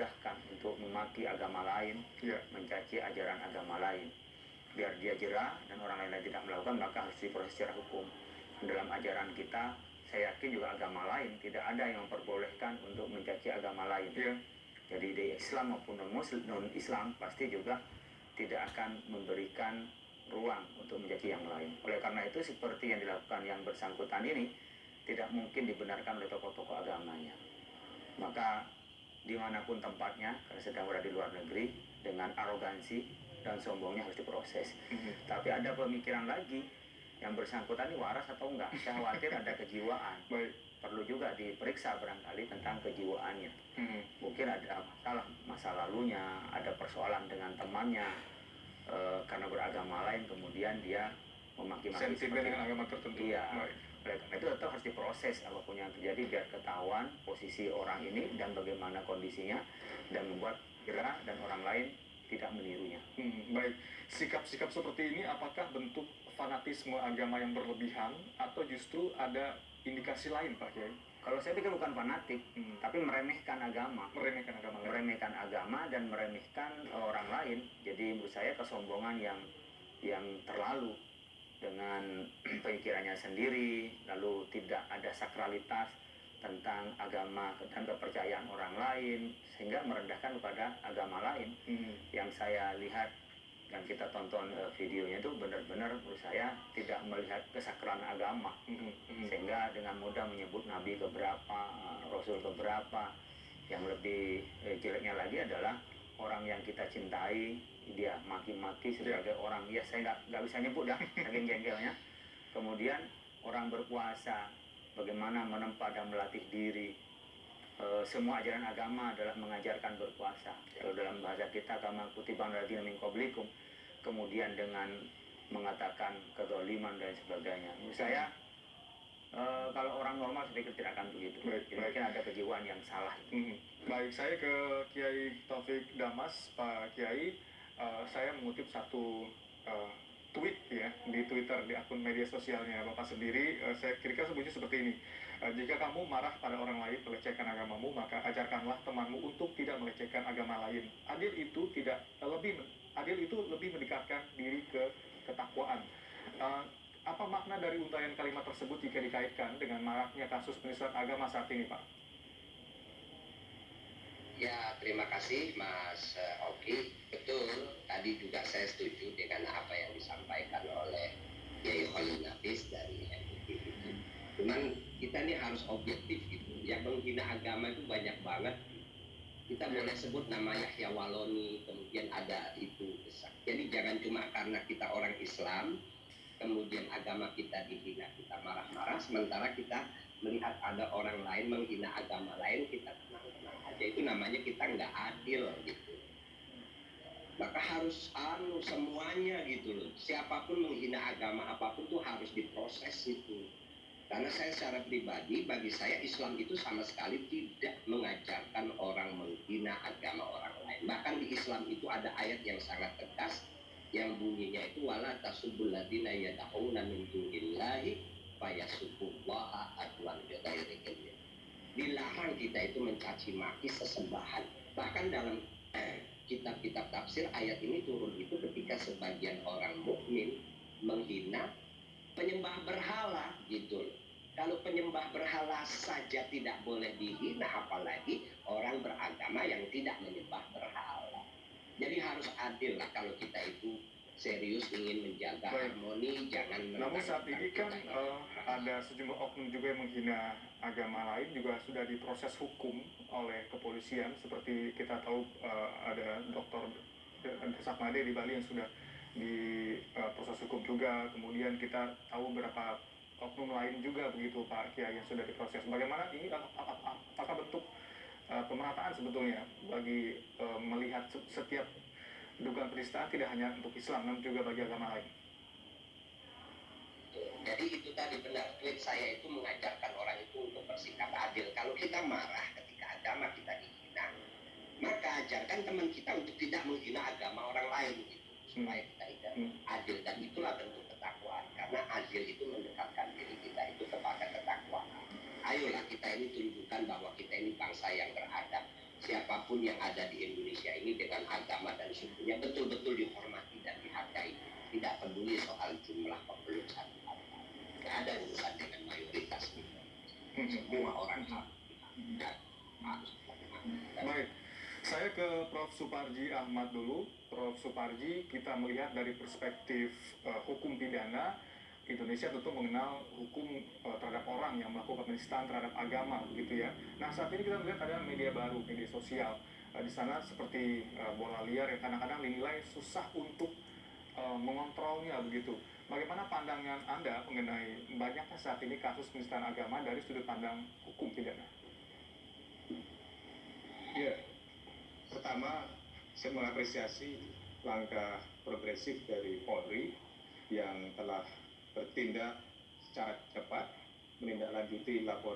memudahkan untuk memaki agama lain, mencaci ajaran agama lain. Biar dia jera dan orang lain tidak melakukan, maka harus diproses secara hukum. Dalam ajaran kita, saya yakin juga agama lain tidak ada yang memperbolehkan untuk mencaci agama lain. Jadi di Islam maupun non-Islam pasti juga tidak akan memberikan ruang untuk mencaci yang lain. Oleh karena itu, seperti yang dilakukan yang bersangkutan ini tidak mungkin dibenarkan oleh tokoh-tokoh agamanya. Maka dimanapun tempatnya, karena sedang berada di luar negeri, dengan arogansi dan sombongnya harus diproses. Tapi ada pemikiran lagi, yang bersangkutan ini waras atau enggak. Saya khawatir ada kejiwaan. Perlu juga diperiksa barangkali tentang kejiwaannya. Mungkin ada masa lalunya, ada persoalan dengan temannya, karena beragama lain, kemudian dia memaki-maki sentimen dengan agama tertentu. Iya. Oleh karena itu tetap harus diproses apapun yang terjadi, biar ketahuan posisi orang ini dan bagaimana kondisinya, dan membuat kira dan orang lain tidak menirunya. Baik, sikap-sikap seperti ini apakah bentuk fanatisme agama yang berlebihan atau justru ada indikasi lain, Pak Kiai? Kalau saya pikir bukan fanatik, tapi meremehkan agama. Meremehkan agama dan meremehkan orang lain. Jadi menurut saya kesombongan yang terlalu dengan pemikirannya sendiri, lalu tidak ada sakralitas tentang agama dan kepercayaan orang lain, sehingga merendahkan kepada agama lain. Yang saya lihat dan kita tonton videonya itu benar-benar menurut saya tidak melihat kesakralan agama, sehingga dengan mudah menyebut nabi keberapa, rasul keberapa. Yang lebih jeleknya lagi adalah orang yang kita cintai dia maki-maki sebagai orang, ya saya nggak bisa nyebut dah, saking jengkelnya. Kemudian orang berpuasa, bagaimana menempa dan melatih diri. Semua ajaran agama adalah mengajarkan berpuasa. Kalau dalam bahasa kita, kama kutiba alal ladzina min qablikum, kemudian dengan mengatakan kezaliman dan sebagainya. Menurut saya, kalau orang normal saya pikir tidak akan begitu. Jadi mungkin ada kejiwaan yang salah. Baik, saya ke Kiai Taufik Damas. Pak Kiai, saya mengutip satu tweet ya di Twitter, di akun media sosialnya Bapak sendiri. Saya kira sebutnya seperti ini: jika kamu marah pada orang lain melecehkan agamamu, maka ajarkanlah temanmu untuk tidak melecehkan agama lain. Adil itu lebih mendekatkan diri ke ketakwaan. Apa makna dari untaian kalimat tersebut jika dikaitkan dengan maraknya kasus penistaan agama saat ini, Pak? Ya, terima kasih Mas Oki. Betul, tadi juga saya setuju dengan apa yang disampaikan oleh Kiai Khalil Nafis dari MUI itu. Cuman kita ini harus objektif gitu. Yang menghina agama itu banyak banget. Kita boleh sebut nama Yahya Waloni, kemudian ada itu. Jadi jangan cuma karena kita orang Islam, kemudian agama kita dihina, kita marah-marah, sementara kita melihat ada orang lain menghina agama lain, kita tenang-tenang aja. Itu namanya kita nggak adil gitu. Maka harus semuanya gitu loh. Siapapun menghina agama apapun tuh harus diproses itu. Karena saya secara pribadi, bagi saya Islam itu sama sekali tidak mengajarkan orang menghina agama orang lain. Bahkan di Islam itu ada ayat yang sangat tegas yang bunyinya itu wala tasubul ladina yad'una min dunillahi fayasubullaha adwan bighairi ilmin. Dilarang kita itu mencaci maki sesembahan. Bahkan dalam kitab-kitab tafsir ayat ini turun itu ketika sebagian orang mukmin menghina penyembah berhala gitu. Kalau penyembah berhala saja tidak boleh dihina, apalagi orang beragama yang tidak menyembah berhala. Jadi harus adil lah kalau kita itu serius ingin menjaga harmoni, jangan. Namun saat ini kan ada sejumlah oknum juga yang menghina agama lain juga sudah diproses hukum oleh kepolisian. Seperti kita tahu ada Dr. Desakmade di Bali yang sudah diproses hukum juga. Kemudian kita tahu beberapa oknum lain juga begitu Pak Kiai yang sudah diproses. Bagaimana ini, apakah bentuk pemerataan sebetulnya bagi melihat setiap dugaan penistaan tidak hanya untuk Islam namun juga bagi agama lain? Jadi itu tadi benar, tweet saya itu mengajarkan orang itu untuk bersikap adil. Kalau kita marah ketika agama kita dihina, maka ajarkan teman kita untuk tidak menghina agama orang lain gitu, supaya kita tidak adil. Dan itulah bentuk ketakwaan, karena adil itu mendekatkan diri kita itu kepada ketakwaan. Ayolah kita ini tunjukkan bahwa kita ini bangsa yang beradab. siapapun yang ada di Indonesia ini dengan agama dan sukunya betul-betul dihormati dan dihargai. Tidak peduli soal jumlah penduduk satu kota. Tidak ada urusan dengan mayoritas gitu. Semua orang harus Baik, saya ke Prof. Suparji Ahmad dulu. Prof. Suparji, kita melihat dari perspektif hukum pidana, Indonesia tentu mengenal hukum terhadap orang yang melakukan penistaan terhadap agama, begitu ya. Nah, saat ini kita melihat ada media baru, media sosial. Di sana seperti bola liar yang kadang-kadang dinilai susah untuk mengontrolnya, begitu. Bagaimana pandangan Anda mengenai banyaknya saat ini kasus penistaan agama dari sudut pandang hukum pidana? Ya, pertama saya mengapresiasi langkah progresif dari Polri yang telah bertindak secara cepat menindaklanjuti laporan